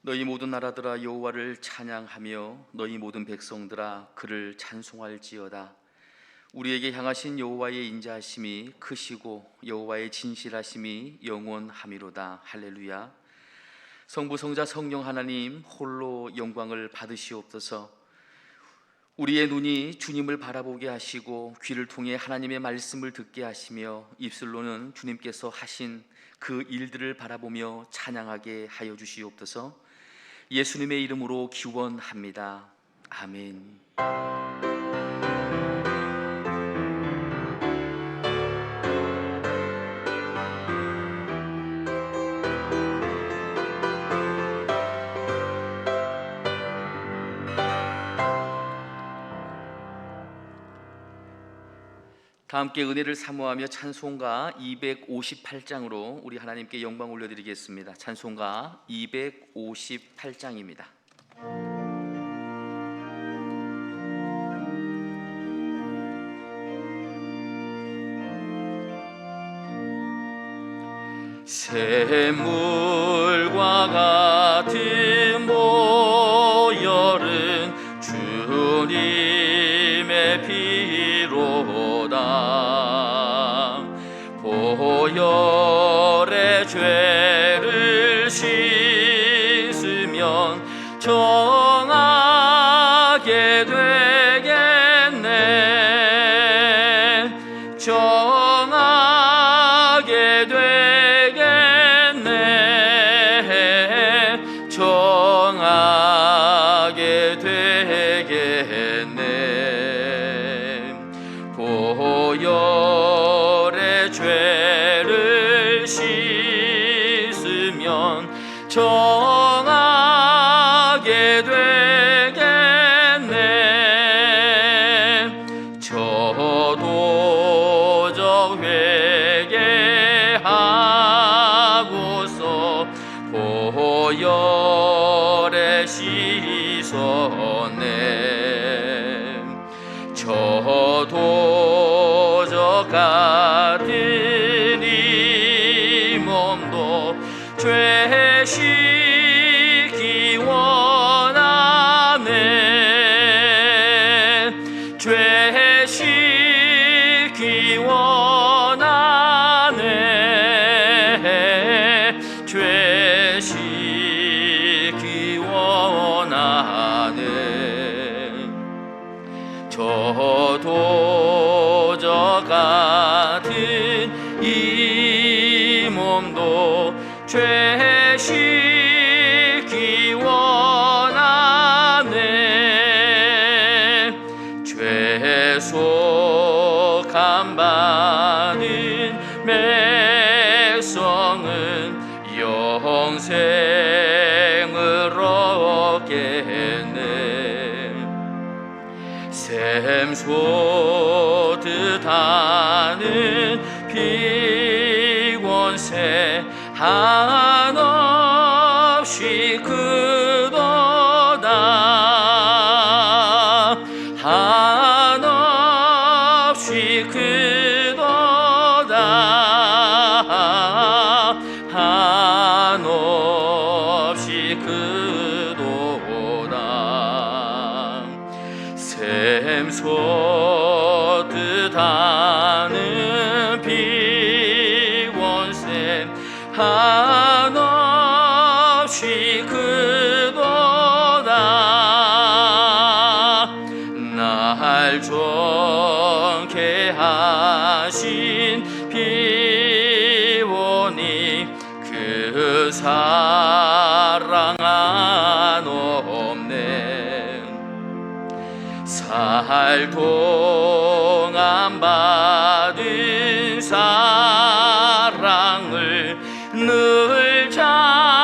너희 모든 나라들아 여호와를 찬양하며 너희 모든 백성들아 그를 찬송할지어다. 우리에게 향하신 여호와의 인자하심이 크시고 여호와의 진실하심이 영원하미로다. 할렐루야. 성부 성자 성령 하나님 홀로 영광을 받으시옵소서. 우리의 눈이 주님을 바라보게 하시고 귀를 통해 하나님의 말씀을 듣게 하시며 입술로는 주님께서 하신 그 일들을 바라보며 찬양하게 하여 주시옵소서. 예수님의 이름으로 기원합니다. 아멘. 다 함께 은혜를 사모하며 찬송가 258장으로 우리 하나님께 영광 올려드리겠습니다. 찬송가 258장입니다. 샘물과 같은 보혈은 주님의 피로다. 보혈의 죄를 씻으면 정하게 되겠네. 정하게 되겠네. 정하게 되겠네. 보혈의 죄를 씻으면 정하게 되겠네. 저도적 회개하고서 보혈에 씻었네. 저도적 같은 이 몸도 죄 씻기 원하네. 죄 씻기 원하네. 죄 씻기 원하네. 저도적 같은 이 몸도 죄 씻기 원하네. 죄속함 받은 백성은 영생을 얻겠네. 샘 솟듯 하는 피곤새 한없이 크도다. 한없이 크도다. 한없이 크도다. 샘 솟듯 하는 피곤새 한없이 크도다. 날 좋게 하신 피보니 그 사랑 한없네. 살 동안 받은 사랑을 늘 찬송하겠네.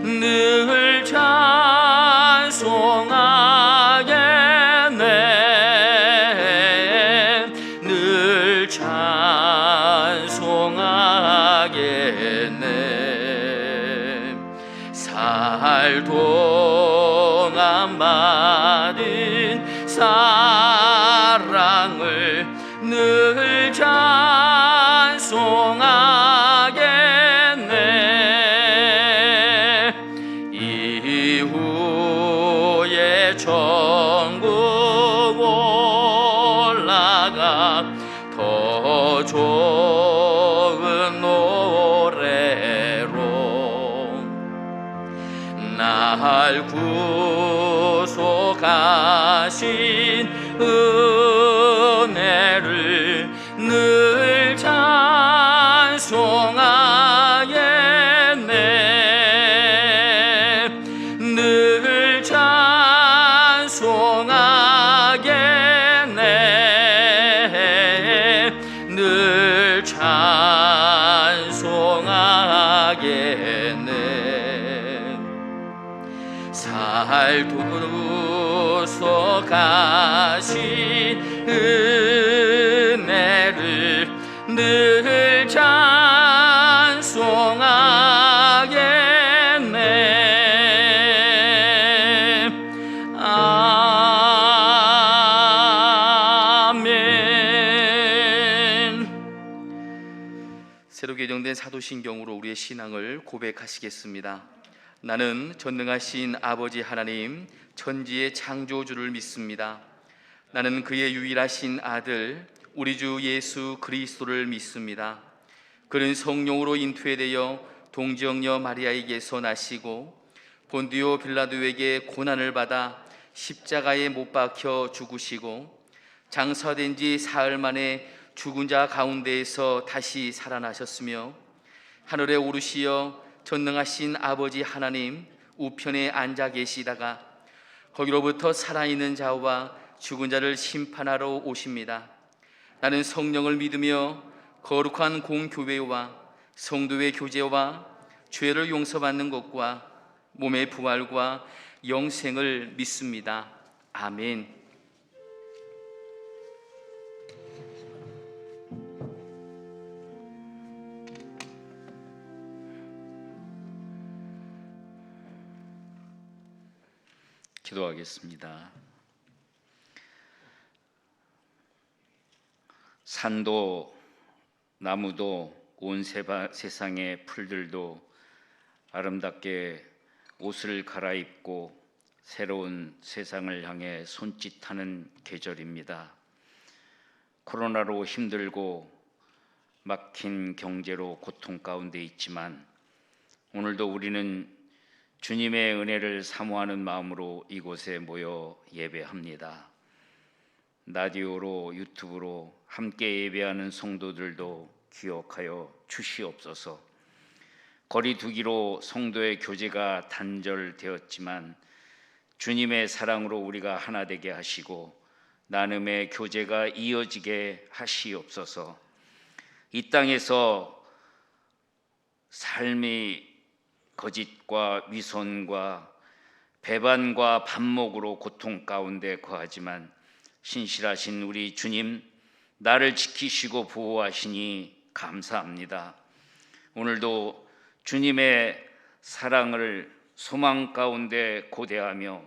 늘 찬송하겠네. 늘 찬송하겠네. 살 동안 받은 사랑을 늘 찬송하겠네. 더 좋은 노래로 날 구속하신 은혜를 늘 찬송하겠네. 늘 찬송하겠네. 늘 찬송하겠네. 살도록 가신 은혜를 늘 찬송하겠네. 아멘. 새로 개정된 사도신경으로 우리의 신앙을 고백하시겠습니다. 나는 전능하신 아버지 하나님 천지의 창조주를 믿습니다. 나는 그의 유일하신 아들 우리 주 예수 그리스도를 믿습니다. 그는 성령으로 잉태되어 동정녀 마리아에게서 나시고 본디오 빌라도에게 고난을 받아 십자가에 못 박혀 죽으시고 장사된 지 사흘 만에 죽은 자 가운데에서 다시 살아나셨으며 하늘에 오르시어 전능하신 아버지 하나님 우편에 앉아 계시다가 거기로부터 살아있는 자와 죽은 자를 심판하러 오십니다. 나는 성령을 믿으며 거룩한 공교회와 성도의 교제와 죄를 용서받는 것과 몸의 부활과 영생을 믿습니다. 아멘. 기도하겠습니다. 산도 나무도 온 세상의 풀들도 아름답게 옷을 갈아입고 새로운 세상을 향해 손짓하는 계절입니다. 코로나로 힘들고 막힌 경제로 고통 가운데 있지만 오늘도 우리는 주님의 은혜를 사모하는 마음으로 이곳에 모여 예배합니다. 라디오로 유튜브로 함께 예배하는 성도들도 기억하여 주시옵소서. 거리 두기로 성도의 교제가 단절되었지만 주님의 사랑으로 우리가 하나 되게 하시고 나눔의 교제가 이어지게 하시옵소서. 이 땅에서 삶이 거짓과 위선과 배반과 반목으로 고통 가운데 거하지만 신실하신 우리 주님, 나를 지키시고 보호하시니 감사합니다. 오늘도 주님의 사랑을 소망 가운데 고대하며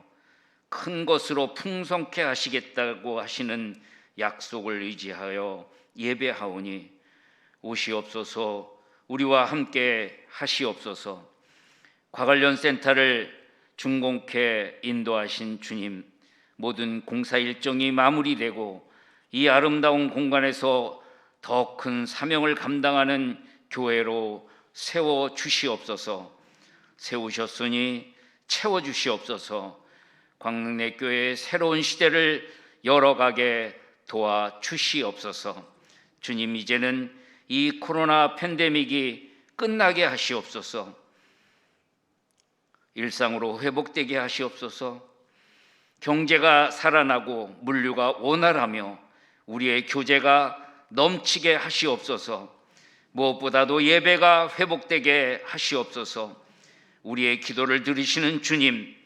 큰 것으로 풍성케 하시겠다고 하시는 약속을 의지하여 예배하오니 오시옵소서. 우리와 함께 하시옵소서. 과관련 센터를 준공케 인도하신 주님, 모든 공사 일정이 마무리되고 이 아름다운 공간에서 더 큰 사명을 감당하는 교회로 세워 주시옵소서. 세우셨으니 채워 주시옵소서. 광릉내교회의 새로운 시대를 열어가게 도와 주시옵소서. 주님, 이제는 이 코로나 팬데믹이 끝나게 하시옵소서. 일상으로 회복되게 하시옵소서. 경제가 살아나고 물류가 원활하며 우리의 교제가 넘치게 하시옵소서. 무엇보다도 예배가 회복되게 하시옵소서. 우리의 기도를 들으시는 주님,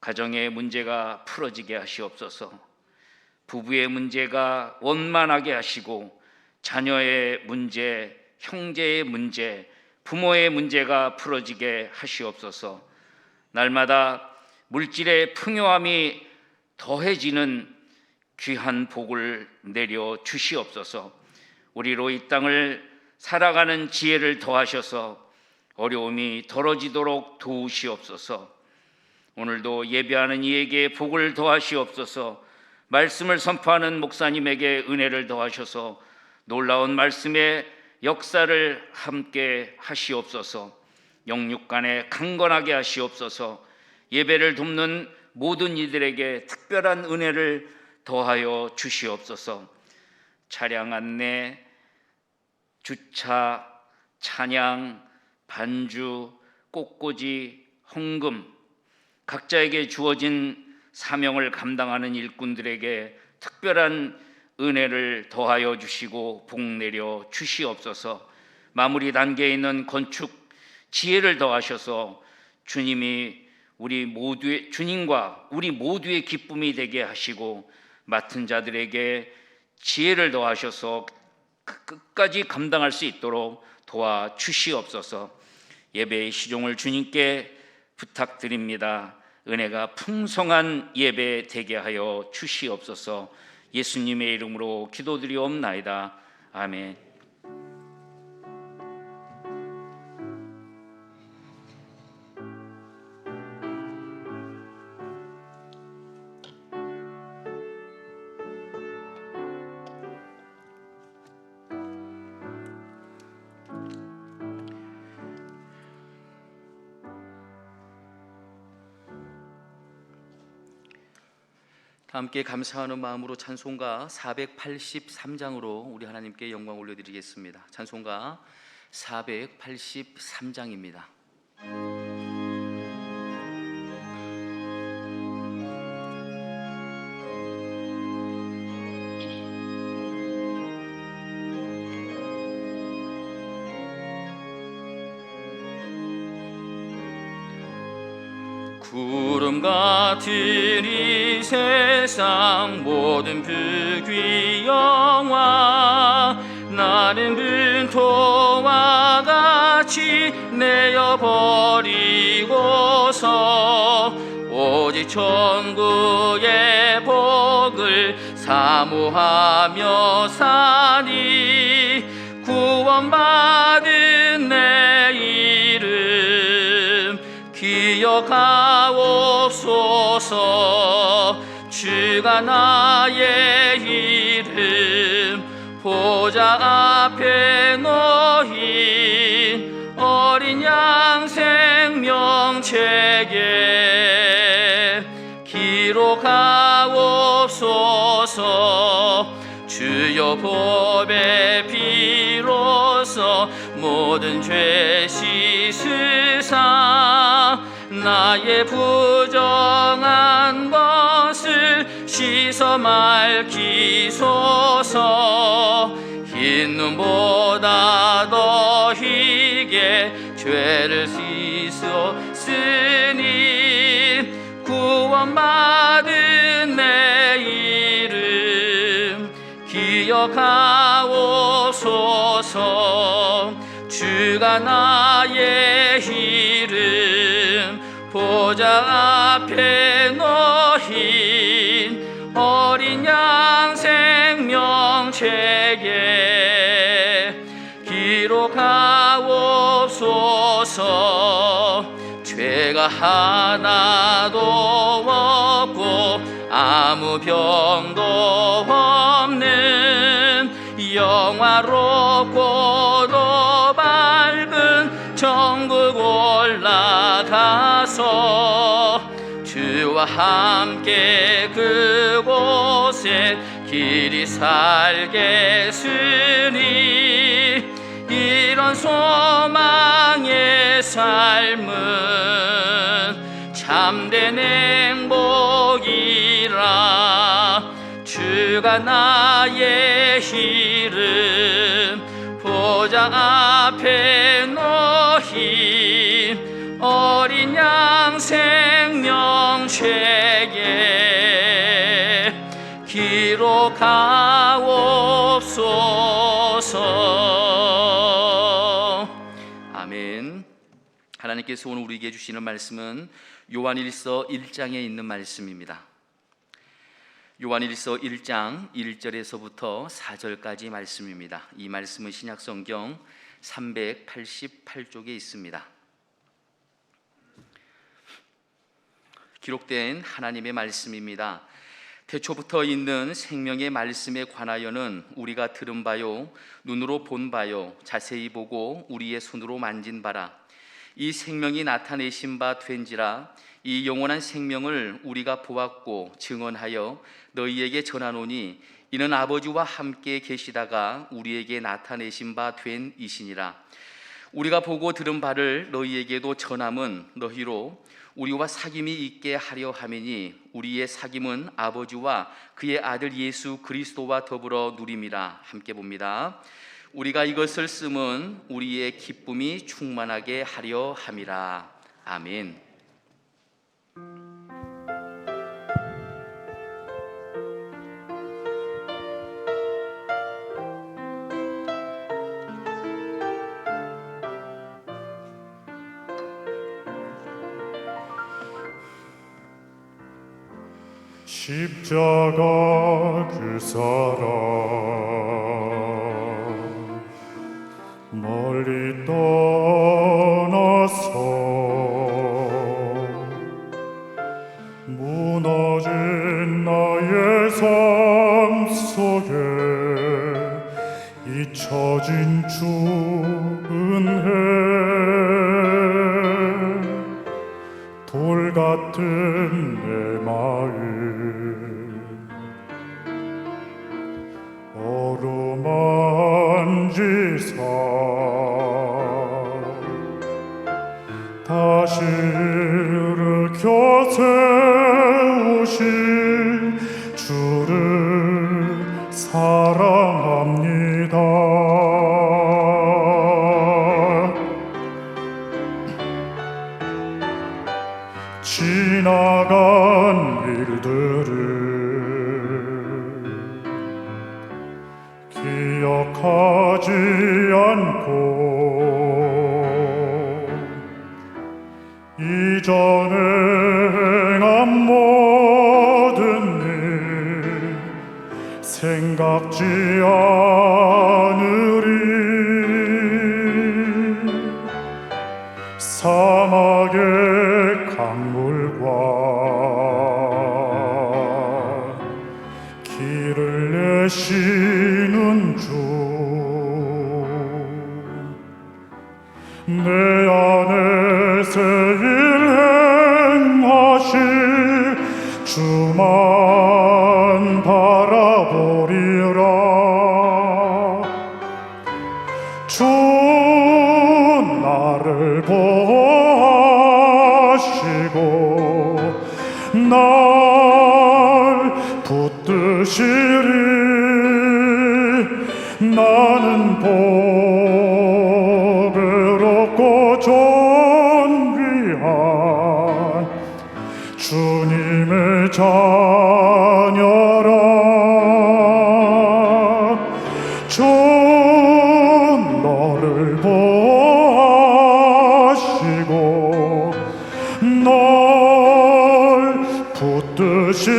가정의 문제가 풀어지게 하시옵소서. 부부의 문제가 원만하게 하시고 자녀의 문제, 형제의 문제, 부모의 문제가 풀어지게 하시옵소서. 날마다 물질의 풍요함이 더해지는 귀한 복을 내려 주시옵소서. 우리로 이 땅을 살아가는 지혜를 더하셔서 어려움이 덜어지도록 도우시옵소서. 오늘도 예배하는 이에게 복을 더하시옵소서. 말씀을 선포하는 목사님에게 은혜를 더하셔서 놀라운 말씀의 역사를 함께 하시옵소서. 영육간에 강건하게 하시옵소서. 예배를 돕는 모든 이들에게 특별한 은혜를 더하여 주시옵소서. 차량 안내, 주차, 찬양, 반주, 꽃꽂이, 헌금, 각자에게 주어진 사명을 감당하는 일꾼들에게 특별한 은혜를 더하여 주시고 복 내려 주시옵소서. 마무리 단계에 있는 건축 지혜를 더하셔서 주님과 우리 모두의 기쁨이 되게 하시고, 맡은 자들에게 지혜를 더하셔서 끝까지 감당할 수 있도록 도와주시옵소서. 예배의 시종을 주님께 부탁드립니다. 은혜가 풍성한 예배 되게 하여 주시옵소서. 예수님의 이름으로 기도드리옵나이다. 아멘. 함께 감사하는 마음으로 찬송가 483장으로 우리 하나님께 영광 올려드리겠습니다. 찬송가 483장입니다. 구름 같은 이 세상 모든 불귀 영화 나는 분토와 같이 내어버리고서 오직 천국의 복을 사모하며 사니 구원받은 내 이름 기억하옵소서. 주가 나의 이름 보좌 앞에 놓인 어린 양 생명책에 기록하옵소서. 주여 보배 비로소 모든 죄 씻으사 나의 부정한 것을 씻어 맑히소서. 흰 눈보다 더 희게 죄를 씻었으니 구원받은 내 이름 기억하옵소서. 주가 나의 이름 보좌 앞에 놓인 어린 양 생명책에 기록하옵소서. 죄가 하나도 없고 아무 병도 없는 영화롭고도 밝은 천국 올라가서 주와 함께 그곳에 길이 살겠으니 이런 소망의 삶은 참된 행복이라. 주가 나의 이름 보좌 앞에 놓인 어린 양 생명책에 기록하옵소서. 아멘. 하나님께서 오늘 우리에게 주시는 말씀은 요한일서 1장에 있는 말씀입니다. 요한일서 1장 1절에서부터 4절까지 말씀입니다. 이 말씀은 신약성경 388쪽에 있습니다. 기록된 하나님의 말씀입니다. 태초부터 있는 생명의 말씀에 관하여는 우리가 들은 바요 눈으로 본 바요 자세히 보고 우리의 손으로 만진 바라. 이 생명이 나타내신 바 된지라. 이 영원한 생명을 우리가 보았고 증언하여 너희에게 전하노니 이는 아버지와 함께 계시다가 우리에게 나타내신 바 된 이시니라. 우리가 보고 들은 바를 너희에게도 전함은 너희로 우리와 사귐이 있게 하려 함이니 우리의 사귐은 아버지와 그의 아들 예수 그리스도와 더불어 누림이라. 함께 봅니다. 우리가 이것을 쓰면 우리의 기쁨이 충만하게 하려 함이라. 아멘. 십자가 그 사랑 멀리 떠나서 무너진 나의 삶 속에 잊혀진 주 은혜 돌 같은 내 마음 어루만지사 다시 일으켜 세우신 주를 사랑합니다. 지나간 일들을 기억하지 않고 이전에 행한 모든 일 생각지 않으리. 사막의 강물과 길을 내시는 주 내 안에 새 일 행하실 주만 바라보리라. 주 나를 보호하시고 날 붙드시리. 나는 복을 얻고 존귀한 주님의 자녀라. 주 너를 보호하시고 널 붙드시리.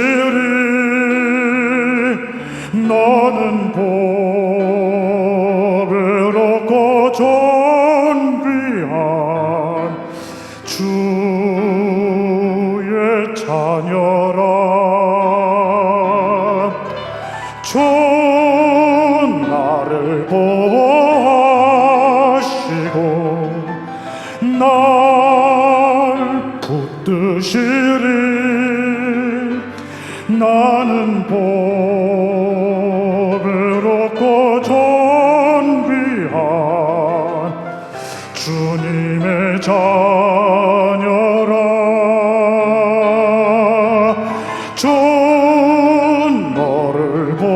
너는 복을 얻고 존귀한 주의 자녀라. 주 나를 보호하시고 날 붙드시리. 나는 복을 얻고 존귀한 주님의 자녀라. 주 너를 보호하시고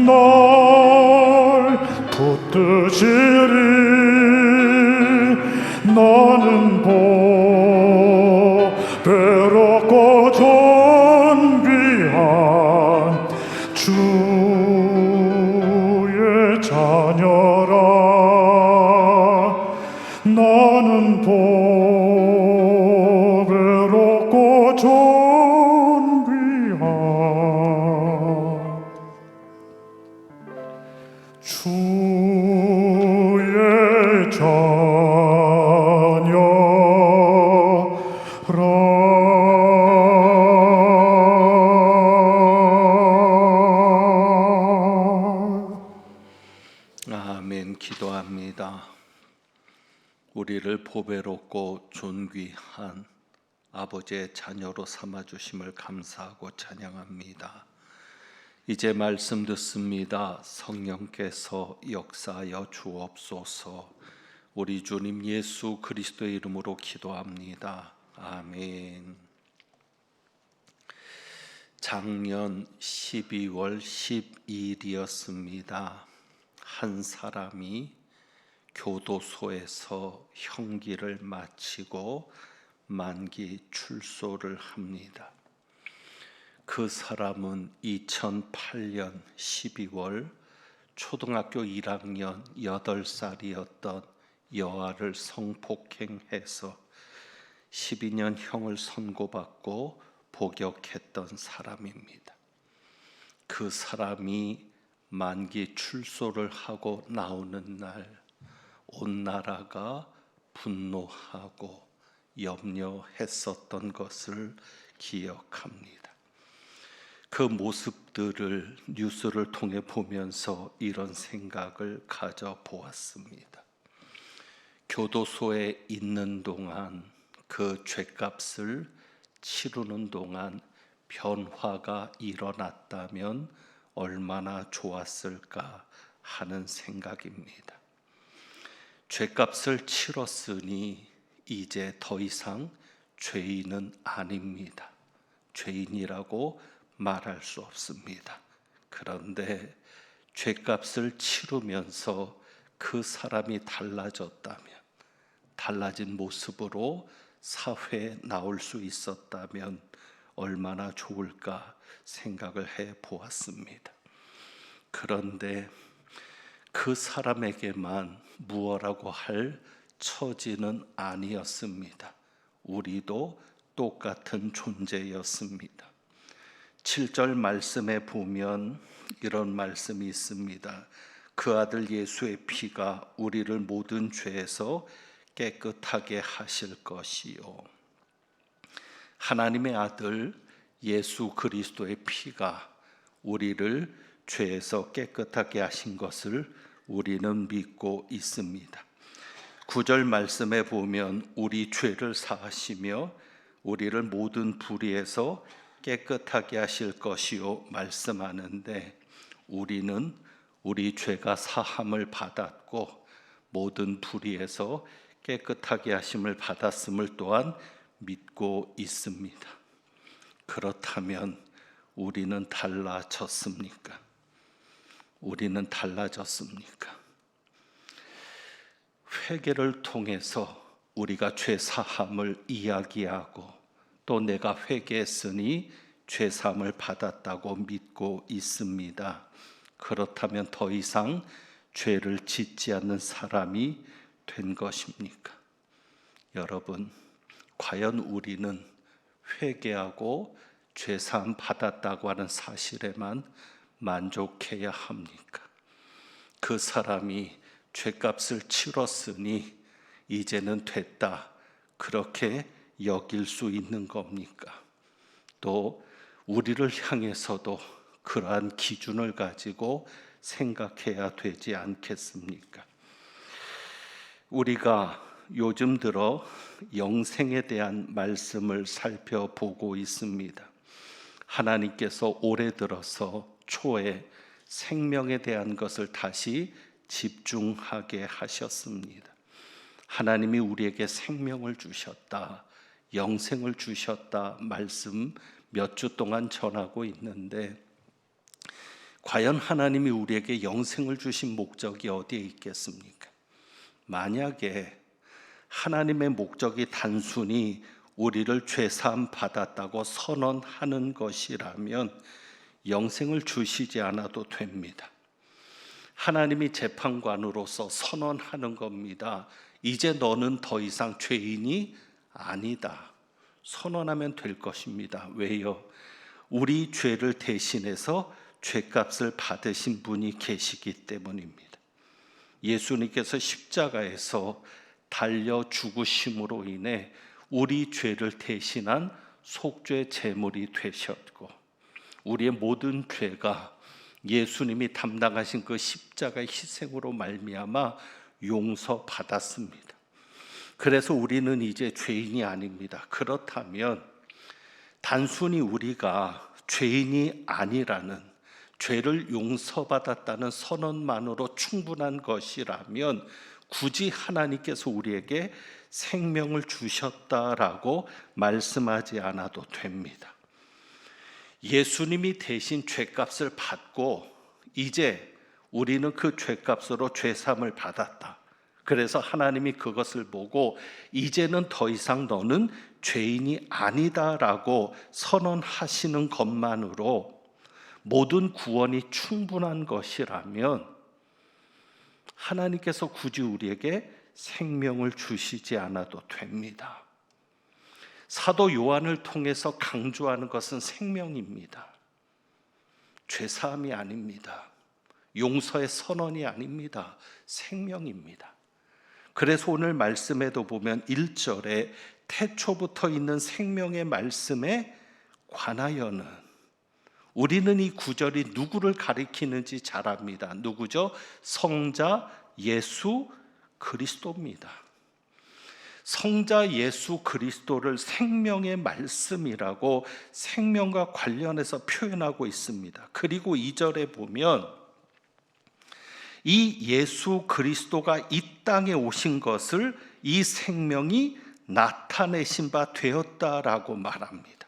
널 붙드시리. 너는 복을 얻고 존귀한 주의 자녀라. 너는 복을 얻고 존귀한 주의 자녀라. 기도합니다. 우리를 보배롭고 존귀한 아버지의 자녀로 삼아주심을 감사하고 찬양합니다. 이제 말씀 듣습니다. 성령께서 역사하여 주옵소서. 우리 주님 예수 그리스도의 이름으로 기도합니다. 아멘. 작년 12월 12일이었습니다. 한 사람이 교도소에서 형기를 마치고 만기 출소를 합니다. 그 사람은 2008년 12월 초등학교 1학년 8살이었던 여아를 성폭행해서 12년 형을 선고받고 복역했던 사람입니다. 그 사람이 만기 출소를 하고 나오는 날 온 나라가 분노하고 염려했었던 것을 기억합니다. 그 모습들을 뉴스를 통해 보면서 이런 생각을 가져보았습니다. 교도소에 있는 동안 그 죗값을 치르는 동안 변화가 일어났다면 얼마나 좋았을까 하는 생각입니다. 죗값을 치렀으니 이제 더 이상 죄인은 아닙니다. 죄인이라고 말할 수 없습니다. 그런데 죗값을 치르면서 그 사람이 달라졌다면, 달라진 모습으로 사회에 나올 수 있었다면 얼마나 좋을까 생각을 해 보았습니다. 그런데 그 사람에게만 무엇라고 할 처지는 아니었습니다. 우리도 똑같은 존재였습니다. 7절 말씀에 보면 이런 말씀이 있습니다. 그 아들 예수의 피가 우리를 모든 죄에서 깨끗하게 하실 것이요. 하나님의 아들 예수 그리스도의 피가 우리를 죄에서 깨끗하게 하신 것을 우리는 믿고 있습니다. 9절 말씀에 보면 우리 죄를 사하시며 우리를 모든 불의에서 깨끗하게 하실 것이요 말씀하는데, 우리는 우리 죄가 사함을 받았고 모든 불의에서 깨끗하게 하심을 받았음을 또한 믿고 있습니다. 그렇다면 우리는 달라졌습니까? 우리는 달라졌습니까? 회개를 통해서 우리가 죄 사함을 이야기하고 또 내가 회개했으니 죄 사함을 받았다고 믿고 있습니다. 그렇다면 더 이상 죄를 짓지 않는 사람이 된 것입니까? 여러분, 과연 우리는 회개하고 죄 사함 받았다고 하는 사실에만 만족해야 합니까? 그 사람이 죗값을 치렀으니 이제는 됐다, 그렇게 여길 수 있는 겁니까? 또 우리를 향해서도 그러한 기준을 가지고 생각해야 되지 않겠습니까? 우리가 요즘 들어 영생에 대한 말씀을 살펴보고 있습니다. 하나님께서 올해 들어서 초에 생명에 대한 것을 다시 집중하게 하셨습니다. 하나님이 우리에게 생명을 주셨다, 영생을 주셨다 말씀 몇 주 동안 전하고 있는데, 과연 하나님이 우리에게 영생을 주신 목적이 어디에 있겠습니까? 만약에 하나님의 목적이 단순히 우리를 죄사함 받았다고 선언하는 것이라면 영생을 주시지 않아도 됩니다. 하나님이 재판관으로서 선언하는 겁니다. 이제 너는 더 이상 죄인이 아니다. 선언하면 될 것입니다. 왜요? 우리 죄를 대신해서 죄값을 받으신 분이 계시기 때문입니다. 예수님께서 십자가에서 달려 죽으심으로 인해 우리 죄를 대신한 속죄 제물이 되셨고, 우리의 모든 죄가 예수님이 담당하신 그 십자가의 희생으로 말미암아 용서받았습니다. 그래서 우리는 이제 죄인이 아닙니다. 그렇다면 단순히 우리가 죄인이 아니라는, 죄를 용서받았다는 선언만으로 충분한 것이라면 굳이 하나님께서 우리에게 생명을 주셨다라고 말씀하지 않아도 됩니다. 예수님이 대신 죄값을 받고 이제 우리는 그 죄값으로 죄사함을 받았다. 그래서 하나님이 그것을 보고 이제는 더 이상 너는 죄인이 아니다라고 선언하시는 것만으로 모든 구원이 충분한 것이라면 하나님께서 굳이 우리에게 생명을 주시지 않아도 됩니다. 사도 요한을 통해서 강조하는 것은 생명입니다. 죄사함이 아닙니다. 용서의 선언이 아닙니다. 생명입니다. 그래서 오늘 말씀에도 보면 1절에 태초부터 있는 생명의 말씀에 관하여는, 우리는 이 구절이 누구를 가리키는지 잘 압니다. 누구죠? 성자 예수 그리스도입니다. 성자 예수 그리스도를 생명의 말씀이라고 생명과 관련해서 표현하고 있습니다. 그리고 2절에 보면 이 예수 그리스도가 이 땅에 오신 것을 이 생명이 나타내신 바 되었다라고 말합니다.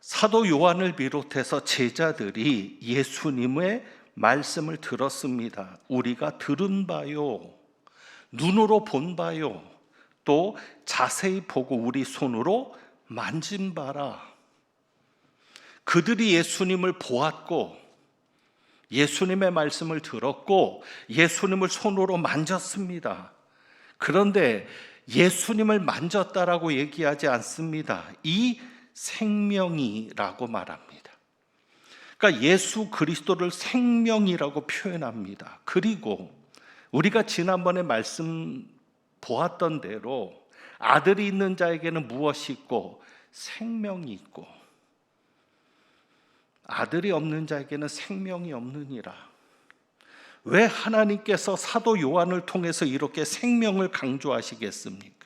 사도 요한을 비롯해서 제자들이 예수님의 말씀을 들었습니다. 우리가 들은 바요, 눈으로 본 바요, 또 자세히 보고 우리 손으로 만진 바라. 그들이 예수님을 보았고 예수님의 말씀을 들었고 예수님을 손으로 만졌습니다. 그런데 예수님을 만졌다라고 얘기하지 않습니다. 이 생명이라고 말합니다. 그러니까 예수 그리스도를 생명이라고 표현합니다. 그리고 우리가 지난번에 말씀 보았던 대로 아들이 있는 자에게는 무엇이 있고? 생명이 있고, 아들이 없는 자에게는 생명이 없느니라. 왜 하나님께서 사도 요한을 통해서 이렇게 생명을 강조하시겠습니까?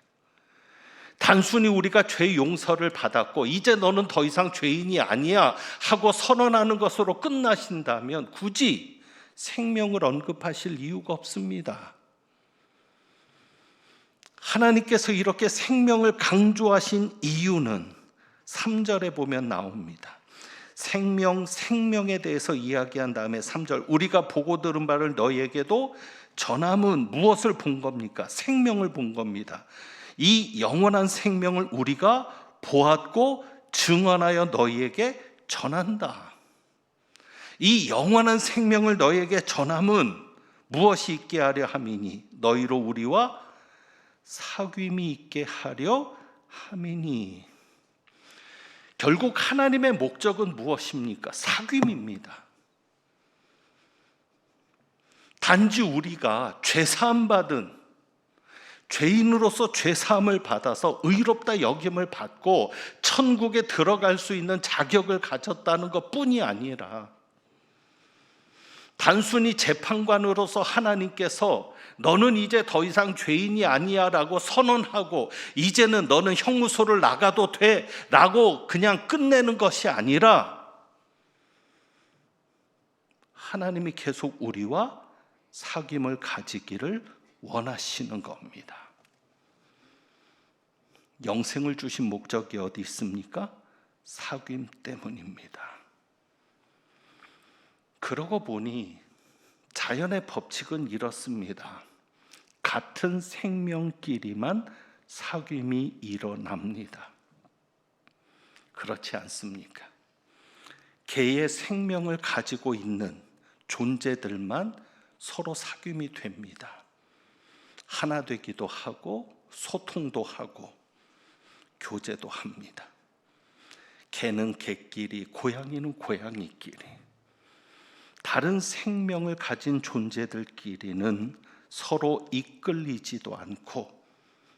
단순히 우리가 죄 용서를 받았고 이제 너는 더 이상 죄인이 아니야 하고 선언하는 것으로 끝나신다면 굳이 생명을 언급하실 이유가 없습니다. 하나님께서 이렇게 생명을 강조하신 이유는 3절에 보면 나옵니다. 생명에 대해서 이야기한 다음에 3절, 우리가 보고 들은 바를 너희에게도 전함은 무엇을 본 겁니까? 생명을 본 겁니다. 이 영원한 생명을 우리가 보았고 증언하여 너희에게 전한다. 이 영원한 생명을 너희에게 전함은 무엇이 있게 하려 함이니? 너희로 우리와 사귐이 있게 하려 함이니. 결국 하나님의 목적은 무엇입니까? 사귐입니다. 단지 우리가 죄사함 받은 죄인으로서 죄사함을 받아서 의롭다 여김을 받고 천국에 들어갈 수 있는 자격을 가졌다는 것뿐이 아니라 단순히 재판관으로서 하나님께서 너는 이제 더 이상 죄인이 아니야 라고 선언하고 이제는 너는 형무소를 나가도 돼 라고 그냥 끝내는 것이 아니라 하나님이 계속 우리와 사귐을 가지기를 원하시는 겁니다. 영생을 주신 목적이 어디 있습니까? 사귐 때문입니다. 그러고 보니 자연의 법칙은 이렇습니다. 같은 생명끼리만 사귐이 일어납니다. 그렇지 않습니까? 개의 생명을 가지고 있는 존재들만 서로 사귐이 됩니다. 하나 되기도 하고 소통도 하고 교제도 합니다. 개는 개끼리, 고양이는 고양이끼리. 다른 생명을 가진 존재들끼리는 서로 이끌리지도 않고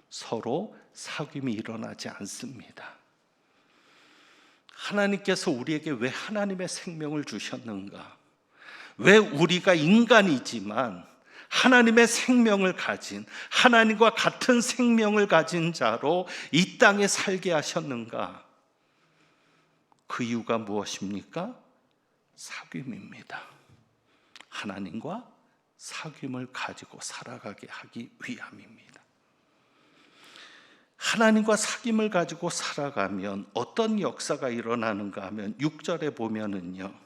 서로 사귐이 일어나지 않습니다. 하나님께서 우리에게 왜 하나님의 생명을 주셨는가? 왜 우리가 인간이지만 하나님의 생명을 가진, 하나님과 같은 생명을 가진 자로 이 땅에 살게 하셨는가? 그 이유가 무엇입니까? 사귐입니다. 하나님과 사귐을 가지고 살아가게 하기 위함입니다. 하나님과 사귐을 가지고 살아가면 어떤 역사가 일어나는가 하면 6절에 보면은요,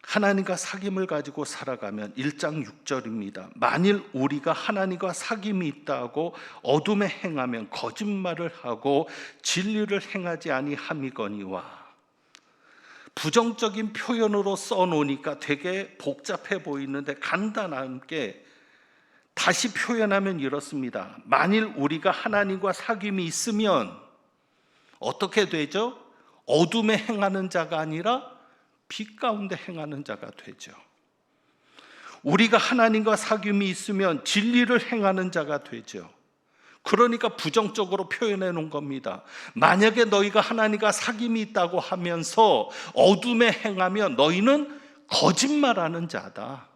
하나님과 사귐을 가지고 살아가면 1장 6절입니다. 만일 우리가 하나님과 사귐이 있다고 어둠에 행하면 거짓말을 하고 진리를 행하지 아니함이거니와. 부정적인 표현으로 써놓으니까 되게 복잡해 보이는데 간단하게 다시 표현하면 이렇습니다. 만일 우리가 하나님과 사귐이 있으면 어떻게 되죠? 어둠에 행하는 자가 아니라 빛 가운데 행하는 자가 되죠. 우리가 하나님과 사귐이 있으면 진리를 행하는 자가 되죠. 그러니까 부정적으로 표현해 놓은 겁니다. 만약에 너희가 하나님과 사귐이 있다고 하면서 어둠에 행하면 너희는 거짓말하는 자다.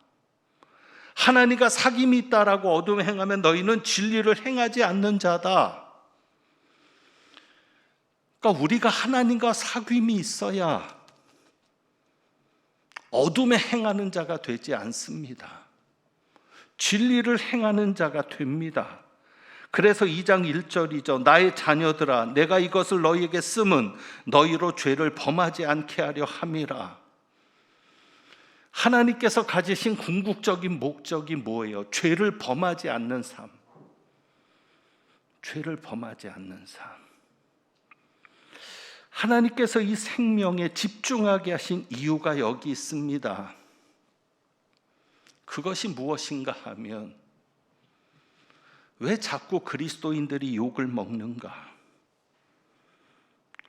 하나님과 사귐이 있다라고 어둠에 행하면 너희는 진리를 행하지 않는 자다. 그러니까 우리가 하나님과 사귐이 있어야 어둠에 행하는 자가 되지 않습니다. 진리를 행하는 자가 됩니다. 그래서 2장 1절이죠. 나의 자녀들아, 내가 이것을 너희에게 쓰면 너희로 죄를 범하지 않게 하려 함이라. 하나님께서 가지신 궁극적인 목적이 뭐예요? 죄를 범하지 않는 삶. 죄를 범하지 않는 삶. 하나님께서 이 생명에 집중하게 하신 이유가 여기 있습니다. 그것이 무엇인가 하면, 왜 자꾸 그리스도인들이 욕을 먹는가?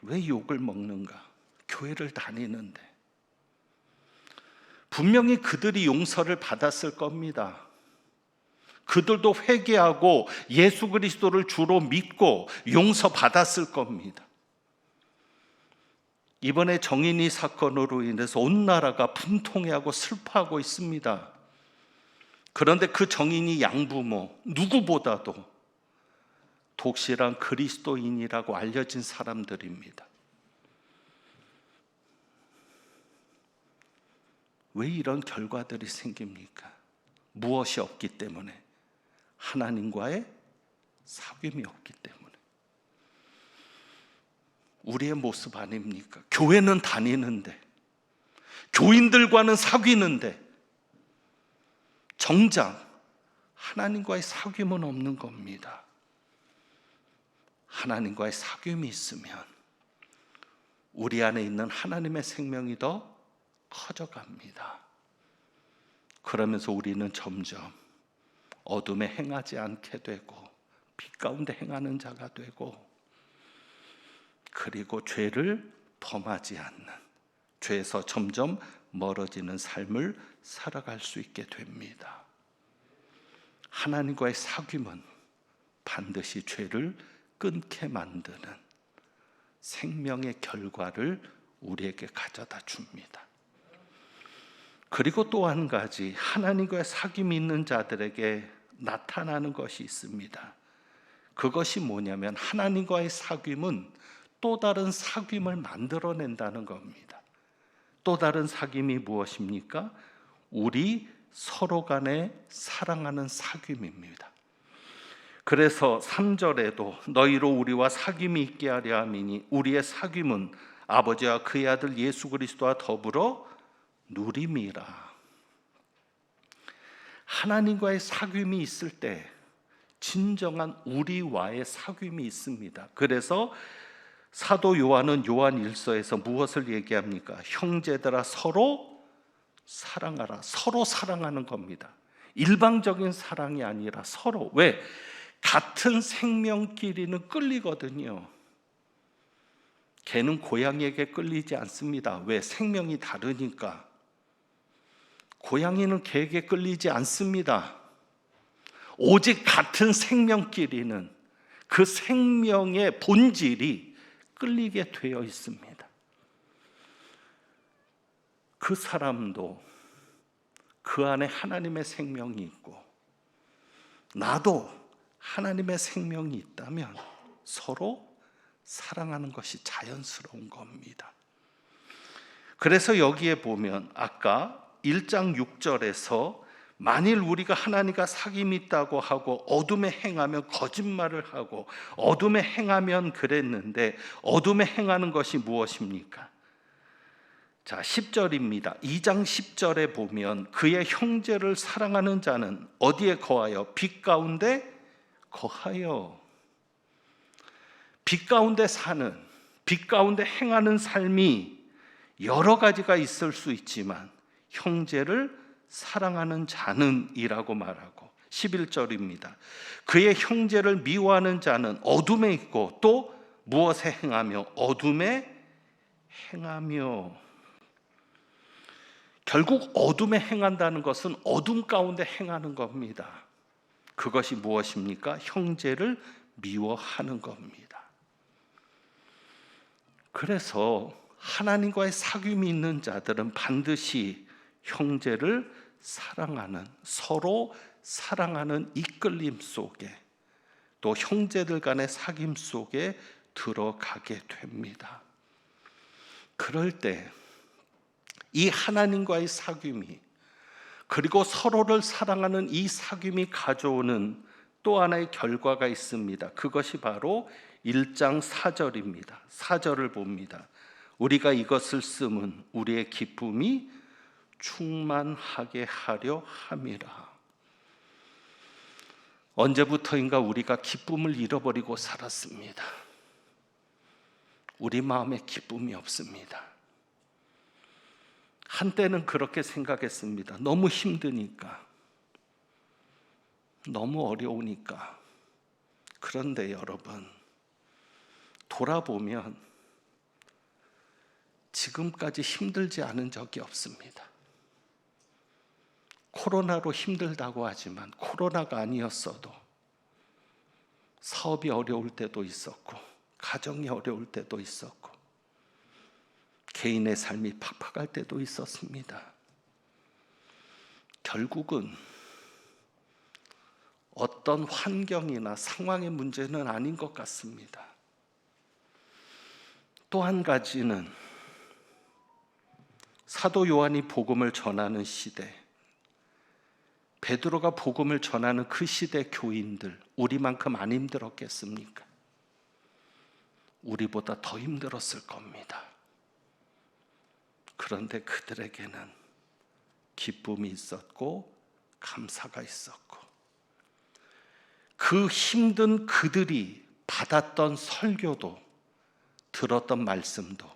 왜 욕을 먹는가? 교회를 다니는데. 분명히 그들이 용서를 받았을 겁니다. 그들도 회개하고 예수 그리스도를 주로 믿고 용서받았을 겁니다. 이번에 정인이 사건으로 인해서 온 나라가 분통해하고 슬퍼하고 있습니다. 그런데 그 정인이 양부모 누구보다도 독실한 그리스도인이라고 알려진 사람들입니다. 왜 이런 결과들이 생깁니까? 무엇이 없기 때문에? 하나님과의 사귐이 없기 때문에. 우리의 모습 아닙니까? 교회는 다니는데, 교인들과는 사귀는데 정작 하나님과의 사귐은 없는 겁니다. 하나님과의 사귐이 있으면 우리 안에 있는 하나님의 생명이 더 커져갑니다. 그러면서 우리는 점점 어둠에 행하지 않게 되고 빛 가운데 행하는 자가 되고, 그리고 죄를 범하지 않는, 죄에서 점점 멀어지는 삶을 살아갈 수 있게 됩니다. 하나님과의 사귐은 반드시 죄를 끊게 만드는 생명의 결과를 우리에게 가져다 줍니다. 그리고 또 한 가지, 하나님과의 사귐이 있는 자들에게 나타나는 것이 있습니다. 그것이 뭐냐면, 하나님과의 사귐은 또 다른 사귐을 만들어낸다는 겁니다. 또 다른 사귐이 무엇입니까? 우리 서로 간에 사랑하는 사귐입니다. 그래서 3절에도 너희로 우리와 사귐이 있게 하려 함이니 우리의 사귐은 아버지와 그의 아들 예수 그리스도와 더불어 누림이라. 하나님과의 사귐이 있을 때 진정한 우리와의 사귐이 있습니다. 그래서 사도 요한은 요한 1서에서 무엇을 얘기합니까? 형제들아 서로 사랑하라. 서로 사랑하는 겁니다. 일방적인 사랑이 아니라 서로. 왜? 같은 생명끼리는 끌리거든요. 개는 고양이에게 끌리지 않습니다. 왜? 생명이 다르니까. 고양이는 개에게 끌리지 않습니다. 오직 같은 생명끼리는 그 생명의 본질이 끌리게 되어 있습니다. 그 사람도 그 그 안에 하나님의 생명이 있고 나도 하나님의 생명이 있다면 서로 사랑하는 것이 자연스러운 겁니다. 그래서 여기에 보면 아까 1장 6절에서 만일 우리가 하나님과 사귐이 있다고 하고 어둠에 행하면 거짓말을 하고 어둠에 행하면 그랬는데 어둠에 행하는 것이 무엇입니까? 자, 10절입니다. 2장 10절에 보면 그의 형제를 사랑하는 자는 어디에 거하여? 빛 가운데 거하여. 빛 가운데 사는, 빛 가운데 행하는 삶이 여러 가지가 있을 수 있지만 형제를 사랑하는 자는 이라고 말하고 11절입니다. 그의 형제를 미워하는 자는 어둠에 있고 또 무엇에 행하며? 어둠에 행하며. 결국 어둠에 행한다는 것은 어둠 가운데 행하는 겁니다. 그것이 무엇입니까? 형제를 미워하는 겁니다. 그래서 하나님과의 사귐이 있는 자들은 반드시 형제를 사랑하는, 서로 사랑하는 이끌림 속에 또 형제들 간의 사귐 속에 들어가게 됩니다. 그럴 때 이 하나님과의 사귐이 그리고 서로를 사랑하는 이 사귐이 가져오는 또 하나의 결과가 있습니다. 그것이 바로 1장 4절입니다. 4절을 봅니다. 우리가 이것을 쓰면 우리의 기쁨이 충만하게 하려 함이라. 언제부터인가 우리가 기쁨을 잃어버리고 살았습니다. 우리 마음에 기쁨이 없습니다. 한때는 그렇게 생각했습니다. 너무 힘드니까, 너무 어려우니까. 그런데 여러분, 돌아보면 지금까지 힘들지 않은 적이 없습니다. 코로나로 힘들다고 하지만 코로나가 아니었어도 사업이 어려울 때도 있었고 가정이 어려울 때도 있었고 개인의 삶이 팍팍할 때도 있었습니다. 결국은 어떤 환경이나 상황의 문제는 아닌 것 같습니다. 또 한 가지는 사도 요한이 복음을 전하는 시대, 베드로가 복음을 전하는 그 시대 교인들, 우리만큼 안 힘들었겠습니까? 우리보다 더 힘들었을 겁니다. 그런데 그들에게는 기쁨이 있었고 감사가 있었고 그 힘든 그들이 받았던 설교도 들었던 말씀도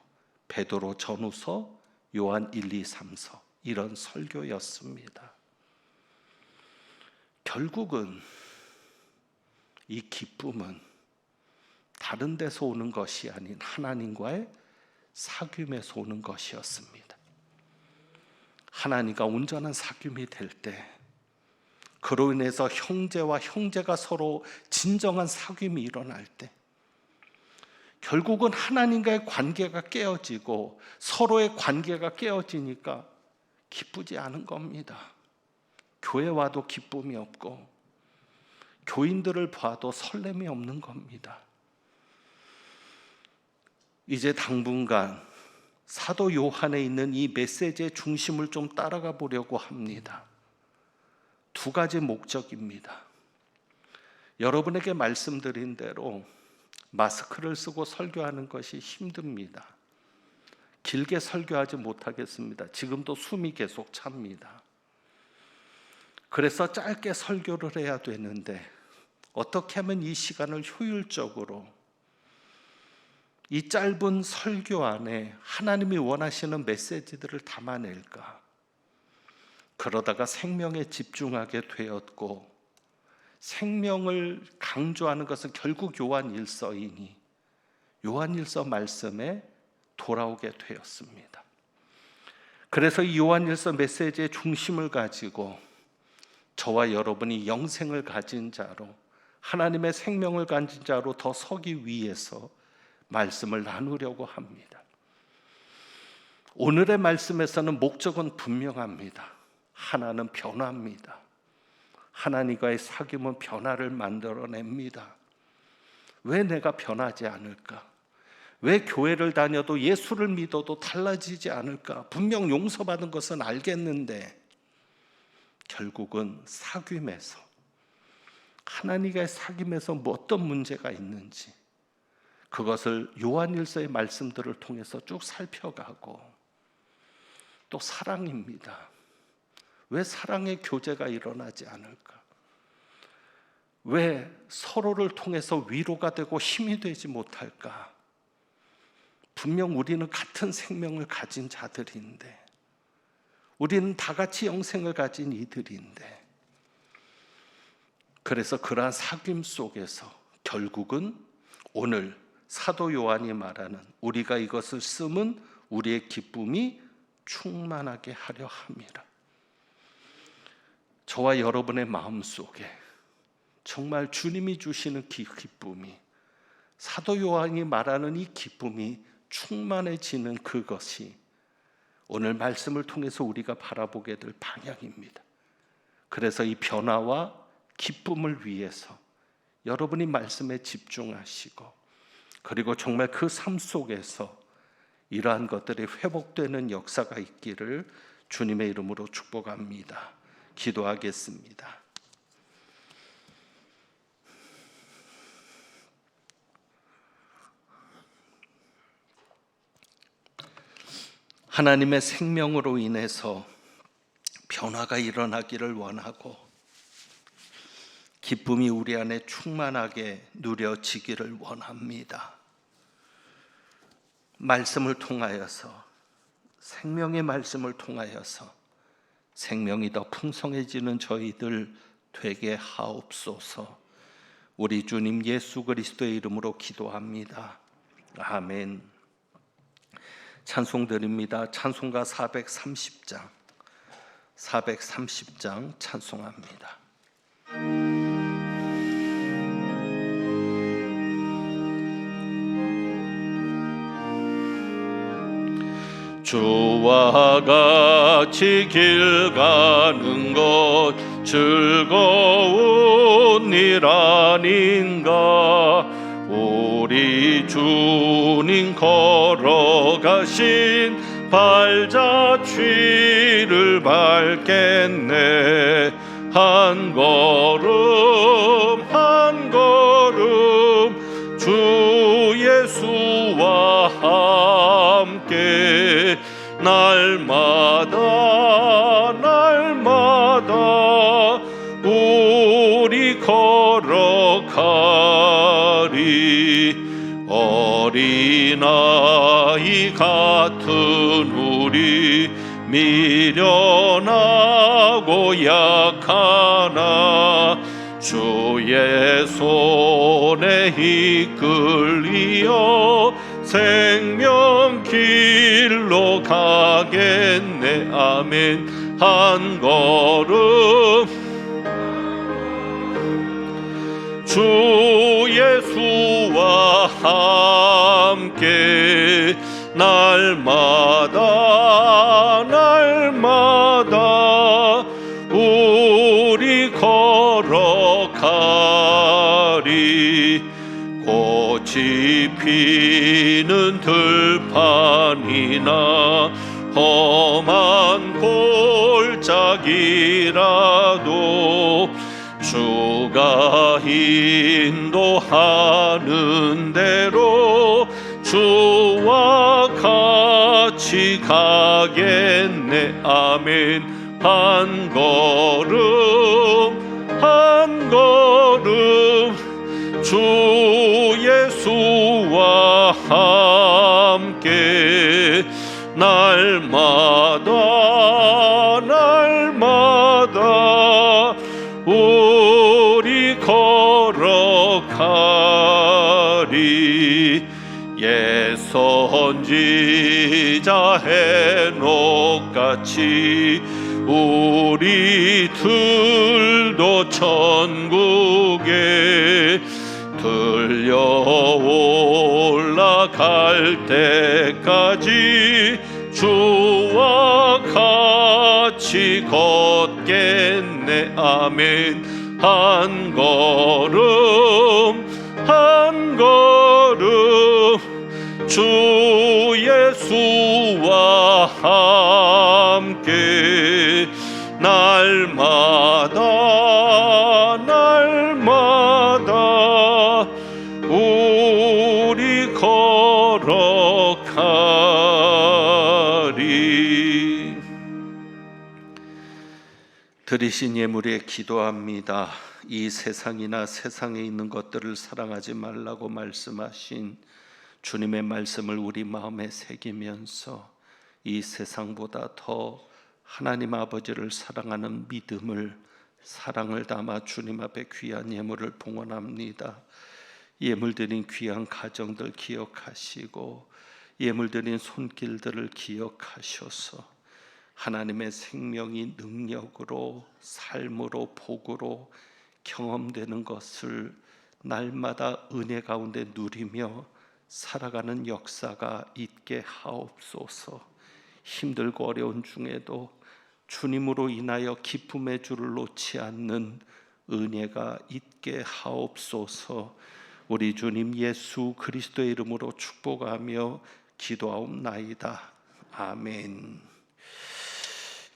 베드로 전후서, 요한 1, 2, 3서 이런 설교였습니다. 결국은 이 기쁨은 다른 데서 오는 것이 아닌 하나님과의 사귐에서 오는 것이었습니다. 하나님과 온전한 사귐이 될 때, 그로 인해서 형제와 형제가 서로 진정한 사귐이 일어날 때, 결국은 하나님과의 관계가 깨어지고 서로의 관계가 깨어지니까 기쁘지 않은 겁니다. 교회 와도 기쁨이 없고 교인들을 봐도 설렘이 없는 겁니다. 이제 당분간 사도 요한에 있는 이 메시지의 중심을 좀 따라가 보려고 합니다. 두 가지 목적입니다. 여러분에게 말씀드린 대로 마스크를 쓰고 설교하는 것이 힘듭니다. 길게 설교하지 못하겠습니다. 지금도 숨이 계속 찹니다. 그래서 짧게 설교를 해야 되는데 어떻게 하면 이 시간을 효율적으로 이 짧은 설교 안에 하나님이 원하시는 메시지들을 담아낼까? 그러다가 생명에 집중하게 되었고 생명을 강조하는 것은 결국 요한일서이니 요한일서 말씀에 돌아오게 되었습니다. 그래서 이 요한일서 메시지의 중심을 가지고 저와 여러분이 영생을 가진 자로 하나님의 생명을 가진 자로 더 서기 위해서 말씀을 나누려고 합니다. 오늘의 말씀에서는 목적은 분명합니다. 하나는 변화입니다. 하나님과의 사귐은 변화를 만들어냅니다. 왜 내가 변하지 않을까? 왜 교회를 다녀도 예수를 믿어도 달라지지 않을까? 분명 용서받은 것은 알겠는데 결국은 사귐에서, 하나님과의 사귐에서 뭐 어떤 문제가 있는지 그것을 요한일서의 말씀들을 통해서 쭉 살펴가고, 또 사랑입니다. 왜 사랑의 교제가 일어나지 않을까? 왜 서로를 통해서 위로가 되고 힘이 되지 못할까? 분명 우리는 같은 생명을 가진 자들인데, 우리는 다 같이 영생을 가진 이들인데, 그래서 그러한 사귐 속에서 결국은 오늘 사도 요한이 말하는 우리가 이것을 쓰면 우리의 기쁨이 충만하게 하려 함이라. 저와 여러분의 마음속에 정말 주님이 주시는 기쁨이, 사도 요한이 말하는 이 기쁨이 충만해지는 그것이 오늘 말씀을 통해서 우리가 바라보게 될 방향입니다. 그래서 이 변화와 기쁨을 위해서 여러분이 말씀에 집중하시고, 그리고 정말 그 삶 속에서 이러한 것들이 회복되는 역사가 있기를 주님의 이름으로 축복합니다. 기도하겠습니다. 하나님의 생명으로 인해서 변화가 일어나기를 원하고, 기쁨이 우리 안에 충만하게 누려지기를 원합니다. 말씀을 통하여서, 생명의 말씀을 통하여서 생명이 더 풍성해지는 저희들 되게 하옵소서. 우리 주님 예수 그리스도의 이름으로 기도합니다. 아멘. 찬송 드립니다. 찬송가 430장 찬송합니다. 주와 같이 길 가는 것 즐거운 일 아닌가? 우리 주님 걸어가신 발자취를 밟겠네. 한 걸음 한 걸음 주 예수와 함께 날마다 우리 걸어가리. 어린아이 같은 우리 미련하고 약하나 주의 손에 이끌리어 생명 길로 가겠네. 아멘. 한 걸음 주 예수와 함께 날마다 우리 걸어가리. 꽃이 피는 들판이나 험한 골짜기라도 주가 인도하는 대로 주와 같이 가겠네. 아멘. 한 걸음 주 예수와 함께 날마다 우리 걸어가리. 옛 선지자 헤녹같이 우리들도 천국에 들려 올라갈 때까지 주와 같이 걷겠네. 아멘. 한 걸음 한 걸음 주 예수와 함께 날마다 우리 걸어가리. 드리신 예물에 기도합니다. 이 세상이나 세상에 있는 것들을 사랑하지 말라고 말씀하신 주님의 말씀을 우리 마음에 새기면서 이 세상보다 더 하나님 아버지를 사랑하는 믿음을, 사랑을 담아 주님 앞에 귀한 예물을 봉헌합니다. 예물 드린 귀한 가정들 기억하시고 예물 드린 손길들을 기억하셔서 하나님의 생명이 능력으로, 삶으로, 복으로 경험되는 것을 날마다 은혜 가운데 누리며 살아가는 역사가 있게 하옵소서. 힘들고 어려운 중에도 주님으로 인하여 기쁨의 줄을 놓지 않는 은혜가 있게 하옵소서. 우리 주님 예수 그리스도의 이름으로 축복하며 기도하옵나이다. 아멘.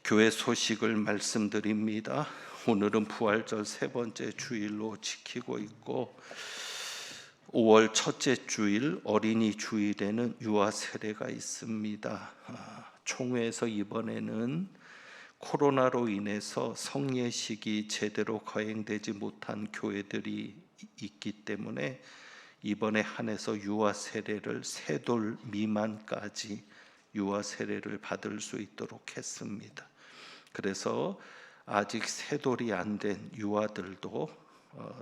교회 소식을 말씀드립니다. 오늘은 부활절 세 번째 주일로 지키고 있고 5월 첫째 주일 어린이 주일에는 유아 세례가 있습니다. 총회에서 이번에는 코로나로 인해서 성례식이 제대로 거행되지 못한 교회들이 있기 때문에 이번에 한해서 유아 세례를 3돌 미만까지 유아 세례를 받을 수 있도록 했습니다. 그래서 아직 3돌이 안 된 유아들도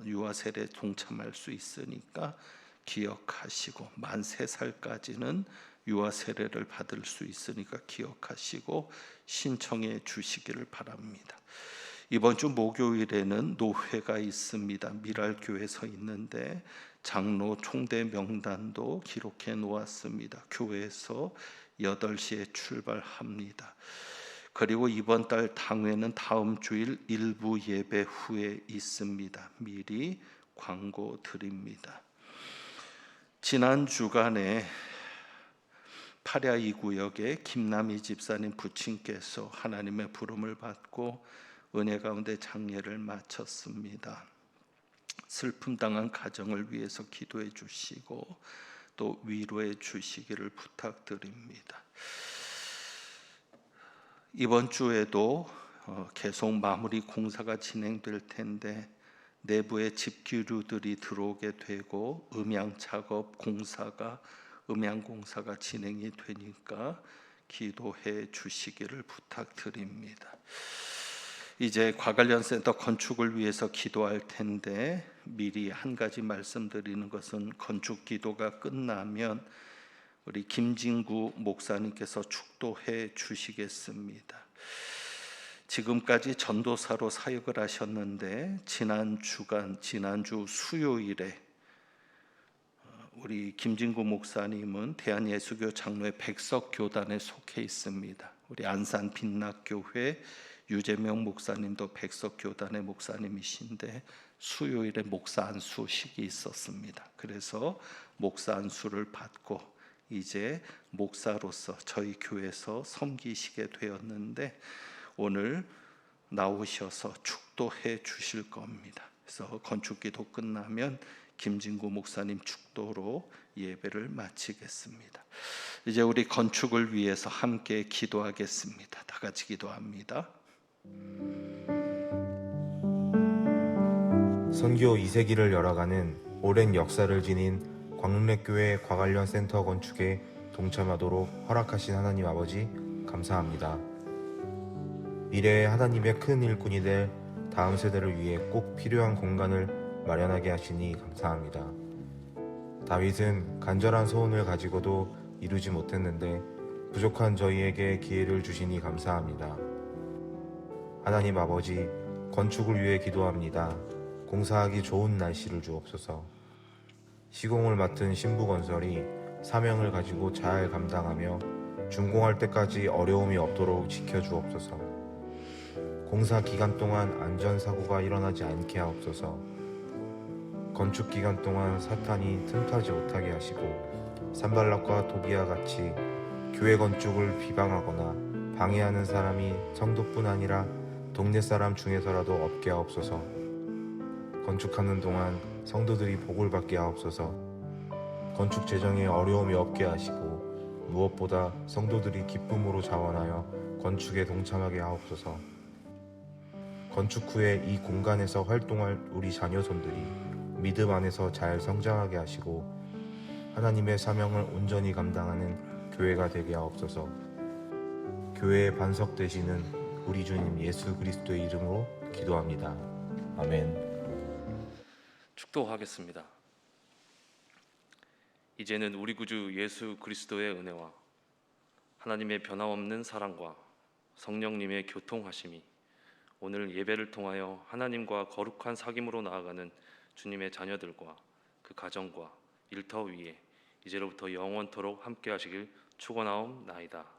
유아 세례에 동참할 수 있으니까 기억하시고 만 3살까지는 유아 세례를 받을 수 있으니까 기억하시고 신청해 주시기를 바랍니다. 이번 주 목요일에는 노회가 있습니다. 미랄교회에서 있는데 장로 총대 명단도 기록해 놓았습니다. 교회에서 8시에 출발합니다. 그리고 이번 달 당회는 다음 주일 일부 예배 후에 있습니다. 미리 광고 드립니다. 지난 주간에 파랴 2구역의 김남희 집사님 부친께서 하나님의 부름을 받고 은혜 가운데 장례를 마쳤습니다. 슬픔 당한 가정을 위해서 기도해 주시고 또 위로해 주시기를 부탁드립니다. 이번 주에도 계속 마무리 공사가 진행될 텐데 내부에 집기류들이 들어오게 되고 음향 공사가 진행이 되니까 기도해 주시기를 부탁드립니다. 이제 과관련센터 건축을 위해서 기도할 텐데 미리 한 가지 말씀드리는 것은 건축 기도가 끝나면 우리 김진구 목사님께서 축도해 주시겠습니다. 지금까지 전도사로 사역을 하셨는데 지난주 수요일에 우리 김진구 목사님은 대한예수교 장로회 백석교단에 속해 있습니다. 우리 안산 빛락교회 유재명 목사님도 백석교단의 목사님이신데 수요일에 목사 안수식이 있었습니다. 그래서 목사 안수를 받고 이제 목사로서 저희 교회에서 섬기시게 되었는데 오늘 나오셔서 축도해 주실 겁니다. 그래서 건축기도 끝나면 김진구 목사님 축도로 예배를 마치겠습니다. 이제 우리 건축을 위해서 함께 기도하겠습니다. 다 같이 기도합니다. 선교 2세기를 열어가는 오랜 역사를 지닌 광릉랩교회 과관련 센터 건축에 동참하도록 허락하신 하나님 아버지 감사합니다. 미래의 하나님의 큰 일꾼이 될 다음 세대를 위해 꼭 필요한 공간을 마련하게 하시니 감사합니다. 다윗은 간절한 소원을 가지고도 이루지 못했는데 부족한 저희에게 기회를 주시니 감사합니다. 하나님 아버지, 건축을 위해 기도합니다. 공사하기 좋은 날씨를 주옵소서. 시공을 맡은 신부건설이 사명을 가지고 잘 감당하며 준공할 때까지 어려움이 없도록 지켜주옵소서. 공사 기간 동안 안전사고가 일어나지 않게 하옵소서. 건축 기간 동안 사탄이 틈타지 못하게 하시고 산발락과 도비아 같이 교회 건축을 비방하거나 방해하는 사람이 성도뿐 아니라 동네 사람 중에서라도 없게 하옵소서. 건축하는 동안 성도들이 복을 받게 하옵소서. 건축 재정에 어려움이 없게 하시고 무엇보다 성도들이 기쁨으로 자원하여 건축에 동참하게 하옵소서. 건축 후에 이 공간에서 활동할 우리 자녀손들이 믿음 안에서 잘 성장하게 하시고 하나님의 사명을 온전히 감당하는 교회가 되게 하옵소서. 교회의 반석 되시는 우리 주님 예수 그리스도의 이름으로 기도합니다. 아멘. 축도하겠습니다. 이제는 우리 구주 예수 그리스도의 은혜와 하나님의 변함없는 사랑과 성령님의 교통하심이 오늘 예배를 통하여 하나님과 거룩한 사귐으로 나아가는 주님의 자녀들과 그 가정과 일터 위에 이제로부터 영원토록 함께 하시길 축원하옵나이다.